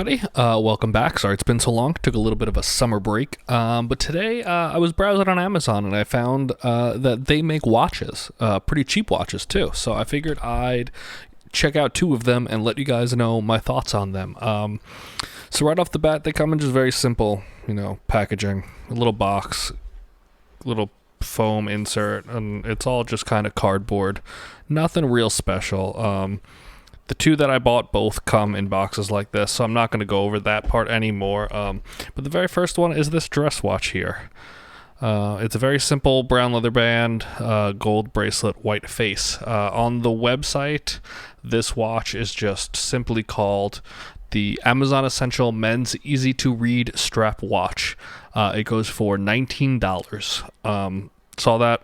everybody. Welcome back. Sorry it's been so long. Took a little bit of a summer break. But today I was browsing on Amazon and I found that they make watches, pretty cheap watches too. So I figured I'd check out two of them and let you guys know my thoughts on them. So right off the bat, they come in just very simple, packaging, a little box, little foam insert, and it's all just kind of cardboard. Nothing real special. The two that I bought both come in boxes like this, so I'm not going to go over that part anymore. But the very first one is this dress watch here. It's a very simple brown leather band, gold bracelet, white face. On the website, this watch is just simply called the Amazon Essential Men's Easy to Read Strap Watch. It goes for $19. Saw that.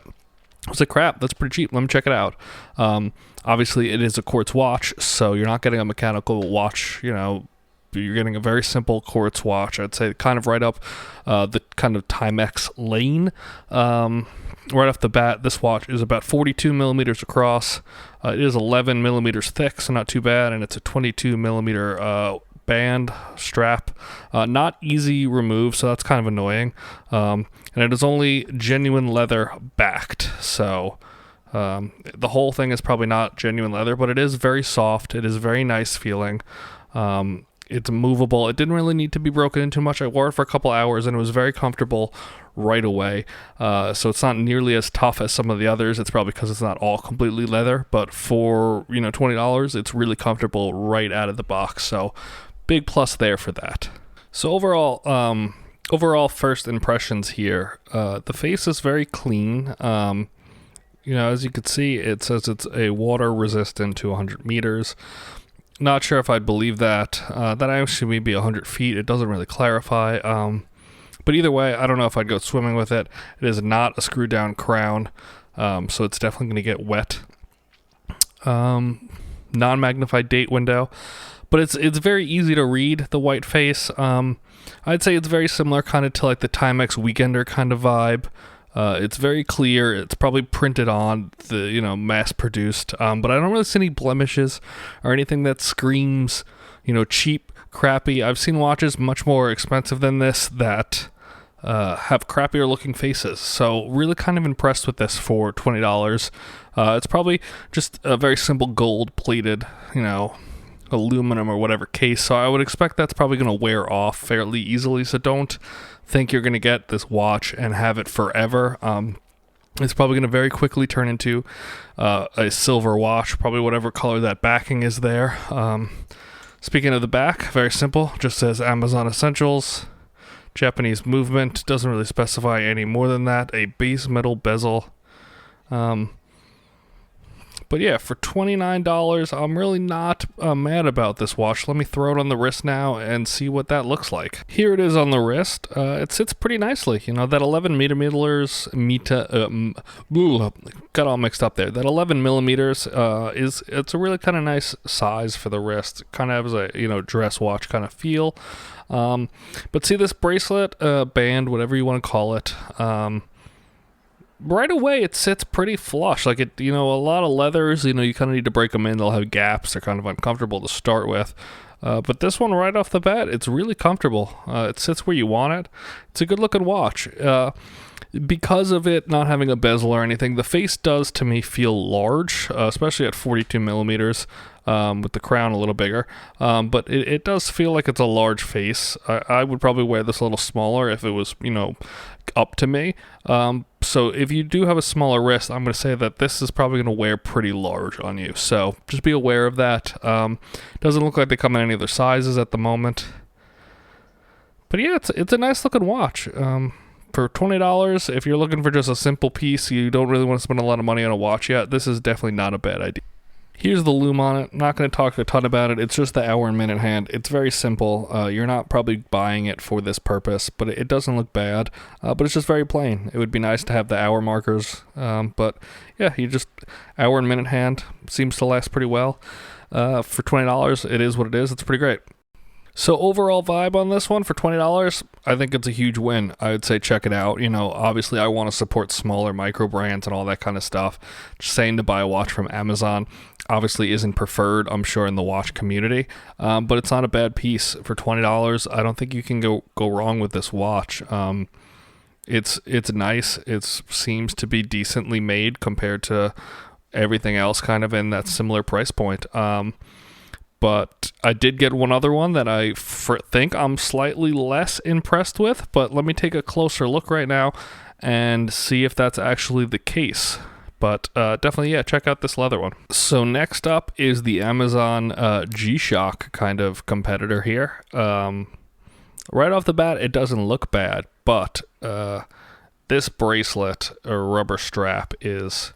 I was like, crap, that's pretty cheap. Let me check it out. Obviously, it is a quartz watch, so you're not getting a mechanical watch, you're getting a very simple quartz watch. I'd say kind of right up the kind of Timex lane. Right off the bat, this watch is about 42 millimeters across. It is 11 millimeters thick, so not too bad, and it's a 22 millimeter band strap. Not easy remove, so that's kind of annoying. And it is only genuine leather backed, so the whole thing is probably not genuine leather, but it is very soft. It is very nice feeling. It's movable. It didn't really need to be broken in too much. I wore it for a couple hours and it was very comfortable right away. So it's not nearly as tough as some of the others. It's probably because it's not all completely leather, but for, $20, it's really comfortable right out of the box. So big plus there for that. So overall first impressions here, the face is very clean. As you can see, it says it's a water resistant to 100 meters. Not sure if I'd believe that. That actually may be 100 feet. It doesn't really clarify. But either way, I don't know if I'd go swimming with it. It is not a screw down crown, so it's definitely going to get wet. Non-magnified date window, but it's very easy to read, the white face. I'd say it's very similar kind of to like the Timex Weekender kind of vibe. It's very clear. It's probably printed on the, mass produced. But I don't really see any blemishes or anything that screams, cheap, crappy. I've seen watches much more expensive than this that have crappier looking faces. So really kind of impressed with this for $20. It's probably just a very simple gold plated, aluminum or whatever case. So I would expect that's probably going to wear off fairly easily. So don't think you're going to get this watch and have it forever. It's probably going to very quickly turn into a silver watch, probably whatever color that backing is there. Speaking of the back, very simple, just says Amazon Essentials, Japanese movement, doesn't really specify any more than that, a base metal bezel. But yeah, for $29, I'm really not mad about this watch. Let me throw it on the wrist now and see what that looks like. Here it is on the wrist. It sits pretty nicely. That 11 millimeters, got all mixed up there. That 11 millimeters it's a really kind of nice size for the wrist. Kind of has a, dress watch kind of feel. But see this bracelet, band, whatever you want to call it, right away it sits pretty flush. Like it, a lot of leathers, you kind of need to break them in. They'll have gaps. They're kind of uncomfortable to start with. But this one right off the bat, it's really comfortable. It sits where you want it. It's a good looking watch. Because of it not having a bezel or anything, the face does to me feel large, especially at 42 millimeters. With the crown a little bigger. But it does feel like it's a large face. I would probably wear this a little smaller if it was, up to me. So if you do have a smaller wrist, I'm going to say that this is probably going to wear pretty large on you. So just be aware of that. Doesn't look like they come in any other sizes at the moment. But yeah, it's a nice looking watch. For $20, if you're looking for just a simple piece, you don't really want to spend a lot of money on a watch yet, this is definitely not a bad idea. Here's the lume on it. Not going to talk a ton about it. It's just the hour and minute hand. It's very simple. You're not probably buying it for this purpose, but it doesn't look bad. But it's just very plain. It would be nice to have the hour markers. But yeah, hour and minute hand seems to last pretty well. For $20, it is what it is. It's pretty great. So overall vibe on this one for $20, I think it's a huge win. I would say check it out. You know, obviously I want to support smaller micro brands and all that kind of stuff. Just saying to buy a watch from Amazon obviously isn't preferred, I'm sure, in the watch community, but it's not a bad piece for $20. I don't think you can go wrong with this watch. It's nice. It seems to be decently made compared to everything else kind of in that similar price point. But I did get one other one that I think I'm slightly less impressed with, but let me take a closer look right now and see if that's actually the case. But definitely, yeah, check out this leather one. So next up is the Amazon G-Shock kind of competitor here. Right off the bat, it doesn't look bad, but this bracelet or rubber strap is...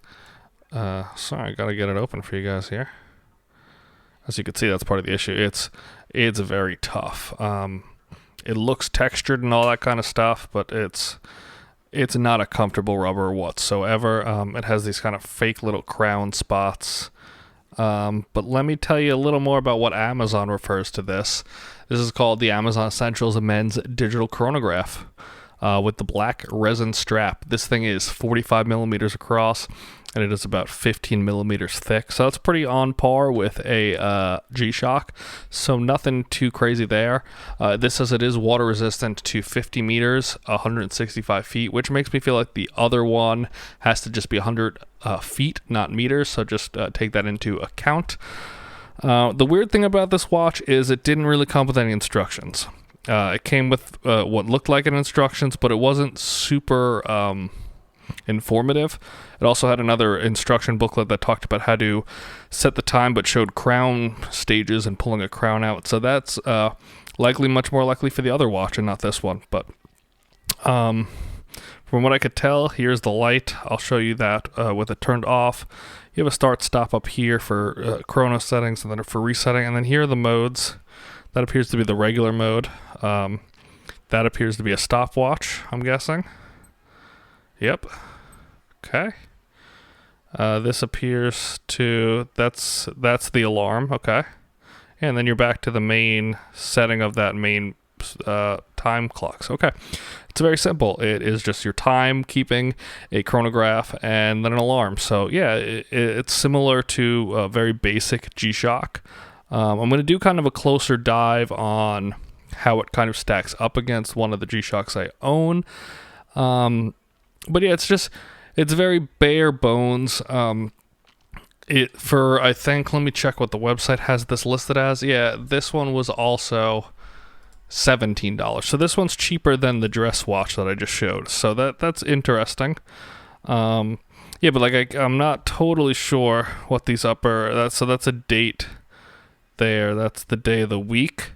sorry, I gotta get it open for you guys here. As you can see, that's part of the issue. It's very tough. It looks textured and all that kind of stuff, but it's not a comfortable rubber whatsoever. It has these kind of fake little crown spots. But let me tell you a little more about what Amazon refers to this. This is called the Amazon Essentials Men's Digital Chronograph with the black resin strap. This thing is 45 millimeters across, and it is about 15 millimeters thick. So it's pretty on par with a G-Shock. So nothing too crazy there. This says it is water resistant to 50 meters, 165 feet, which makes me feel like the other one has to just be 100 feet, not meters. So just take that into account. The weird thing about this watch is it didn't really come with any instructions. It came with what looked like an instructions, but it wasn't super informative. It also had another instruction booklet that talked about how to set the time, but showed crown stages and pulling a crown out. So that's likely much more likely for the other watch and not this one. But from what I could tell, here's the light. I'll show you that with it turned off. You have a start stop up here for chrono settings, and then for resetting. And then here are the modes. That appears to be the regular mode. That appears to be a stopwatch, I'm guessing. Yep. Okay. This appears to... That's the alarm. Okay. And then you're back to the main setting of that main time clocks. Okay. It's very simple. It is just your time keeping, a chronograph, and then an alarm. So yeah, it's similar to a very basic G-Shock. I'm going to do kind of a closer dive on how it kind of stacks up against one of the G-Shocks I own. But yeah, it's very bare bones. I think, let me check what the website has this listed as. Yeah, this one was also $17. So this one's cheaper than the dress watch that I just showed. So that's interesting. Yeah, but like I'm not totally sure what these so that's a date there. That's the day of the week.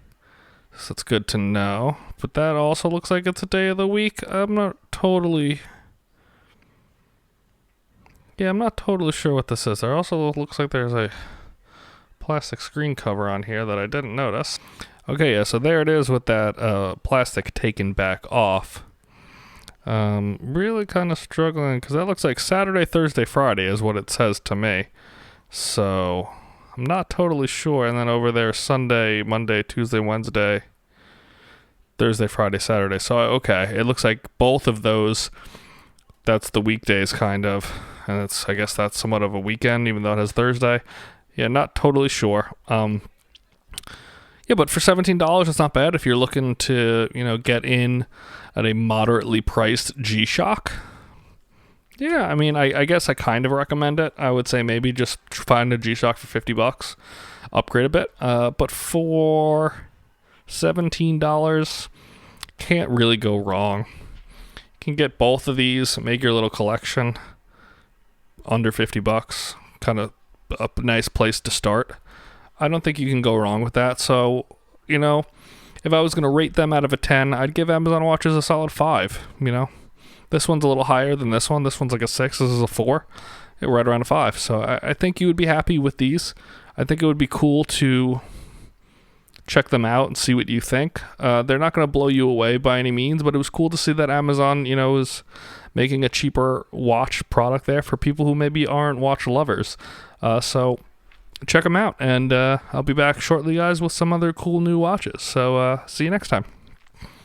So it's good to know. But that also looks like it's a day of the week. I'm not totally sure what this is. There also looks like there's a plastic screen cover on here that I didn't notice. Okay, yeah, so there it is with that plastic taken back off. Really kind of struggling because that looks like Saturday, Thursday, Friday is what it says to me. So I'm not totally sure. And then over there, Sunday, Monday, Tuesday, Wednesday, Thursday, Friday, Saturday. So, okay, it looks like both of those, that's the weekdays kind of. And I guess that's somewhat of a weekend, even though it has Thursday. Yeah, not totally sure. Yeah, but for $17, it's not bad if you're looking to, get in at a moderately priced G-Shock. Yeah, I mean, I guess I kind of recommend it. I would say maybe just find a G-Shock for $50, upgrade a bit. But for $17, can't really go wrong. You can get both of these, make your little collection under $50. Kind of a nice place to start. I don't think you can go wrong with that. So, if I was going to rate them out of a 10, I'd give Amazon watches a solid 5, This one's a little higher than this one. This one's like a 6. This is a 4. Right around a 5. So I think you would be happy with these. I think it would be cool to check them out and see what you think. They're not going to blow you away by any means, but it was cool to see that Amazon, is making a cheaper watch product there for people who maybe aren't watch lovers. So check them out. And I'll be back shortly, guys, with some other cool new watches. So see you next time.